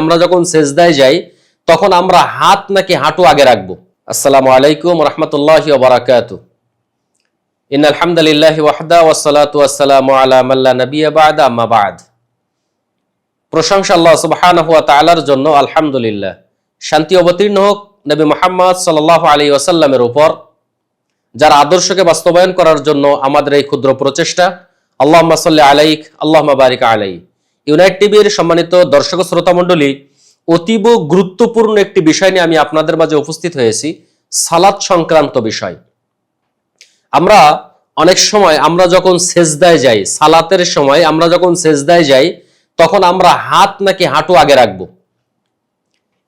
আমরা যখন সেজদায় যাই তখন আমরা হাত নাকি হাঁটু আগে রাখবো? আসসালামু আলাইকুম রাহমাতুল্লাহি ওয়া বারাকাতুহু। ইন্নাল হামদালিল্লাহি ওয়াহদা ওয়াসসালাতু ওয়াসসালামু আলা মান লা নাবিয়্যা বা'দা, আম্মা বা'দ। প্রশংসা আল্লাহ সুবহানাহু ওয়া তাআলার জন্য, আলহামদুলিল্লাহ। শান্তি অবতীর্ণ হোক নবী মুহাম্মদ সাল্লাল্লাহু আলাইহি ওয়াসাল্লামের উপর, যার আদর্শকে বাস্তবায়ন করার জন্য আমাদের এই ক্ষুদ্র প্রচেষ্টা। আল্লাহুম্মা সাল্লি আলাইক, আল্লাহুম্মা বারিক আলাইক। ইউনাইট টিভির সম্মানিত দর্শক শ্রোতা মণ্ডলী, অতীব গুরুত্বপূর্ণ একটি বিষয় নিয়ে আমি আপনাদের মাঝে উপস্থিত হয়েছি, সালাত সংক্রান্ত বিষয়। আমরা অনেক সময় আমরা যখন সেজদায় যাই, সালাতের সময় আমরা যখন সেজদায় যাই তখন আমরা হাত নাকি হাঁটু আগে রাখবো?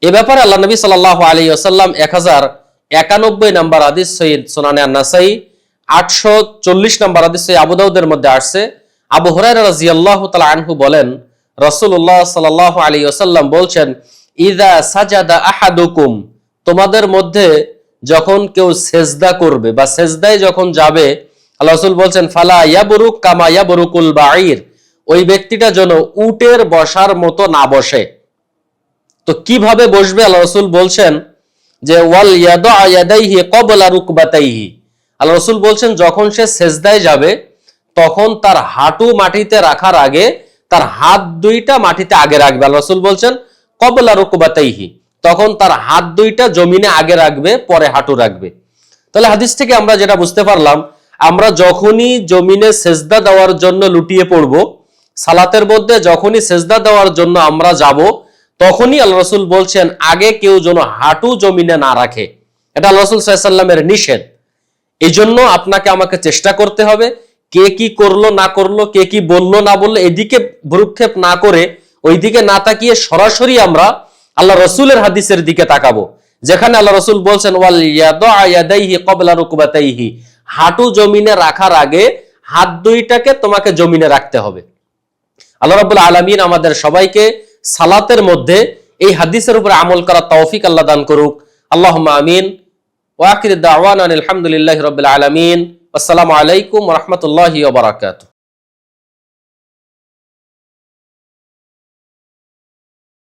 এ ব্যাপারে আল্লাহ নবী সাল্লাল্লাহু আলাইহি ওয়াসাল্লাম 1091 নম্বর হাদিস সহিহ সুনানে আন-নাসাই, 840 নম্বর হাদিস সহিহ আবু দাউদের মধ্যে আসছে। আবু হুরায়রা রাদিয়াল্লাহু তাআলা আনহু বলেন, রাসূলুল্লাহ সাল্লাল্লাহু আলাইহি ওয়াসাল্লাম বলছেন, ইযা সাজাদা আহাদুকুম, তোমাদের মধ্যে যখন কেউ সেজদা করবে বা সেজদায় যখন যাবে, আল্লাহ রাসূল বলছেন, ফালা ইয়াবরুক কামা ইয়াবরুকুল বাঈর, ওই ব্যক্তিটা যেন উটের বসার মতো না বসে। তো কিভাবে বসবে? আল্লাহ রাসূল বলছেন যে ওয়াল ইয়াদা ইয়াদাইহি ক্বাবলা রুকবাতাইহি, আল্লাহ রাসূল বলছেন যখন সে সেজদায় যাবে তখন তার হাঁটু মাটিতে রাখার আগে তার হাত দুইটা মাটিতে আগে রাখবে। আল্লাহ রাসূল বলছেন ক্বাবলা রুকবাতাইহি, তখন তার হাত দুইটা জমিনে আগে রাখবে, পরে হাঁটু রাখবে। তাহলে হাদিস থেকে আমরা যেটা বুঝতে পারলাম, আমরা যখনই জমিনে সেজদা দেওয়ার জন্য লুটিয়ে পড়ব, সালাতের মধ্যে যখনই সেজদা দেওয়ার জন্য আমরা যাব, তখনই আল্লাহ রাসূল বলছেন আগে কেউ যেন হাঁটু জমিনে না রাখে। এটা আল্লাহ রাসূল সাল্লাল্লাহু আলাইহি ওয়াসাল্লামের নিষেধ। এই জন্য আপনাকে আমাকে চেষ্টা করতে হবে, কে কি করলো না করলো, কে কি বললো না বললো, এদিকে ভ্রুক্ষেপ না করে ওইদিকে না তাকিয়ে সরাসরি আমরা আল্লাহ রাসূলের হাদিসের দিকে তাকাবো, যেখানে আল্লাহ রাসূল বলছেন ওয়াল ইয়াদা ইয়াদাইহি ক্বাবলা রুকবাতাইহি, হাঁটু জমিনে রাখার আগে হাত দুইটাকে তোমাকে জমিনে রাখতে হবে। আল্লাহ রাব্বুল আলামিন আমাদের সবাইকে সালাতের মধ্যে এই হাদিসের উপরে আমল করার তৌফিক আল্লাহ দান করুক। আল্লাহুম্মা আমিন। ওয়া আখিরু দাওয়ানা আলহামদুলিল্লাহি রাব্বিল আলামিন। আসসালামু আলাইকুম ওয়া রাহমাতুল্লাহি ওয়া বারাকাতুহু।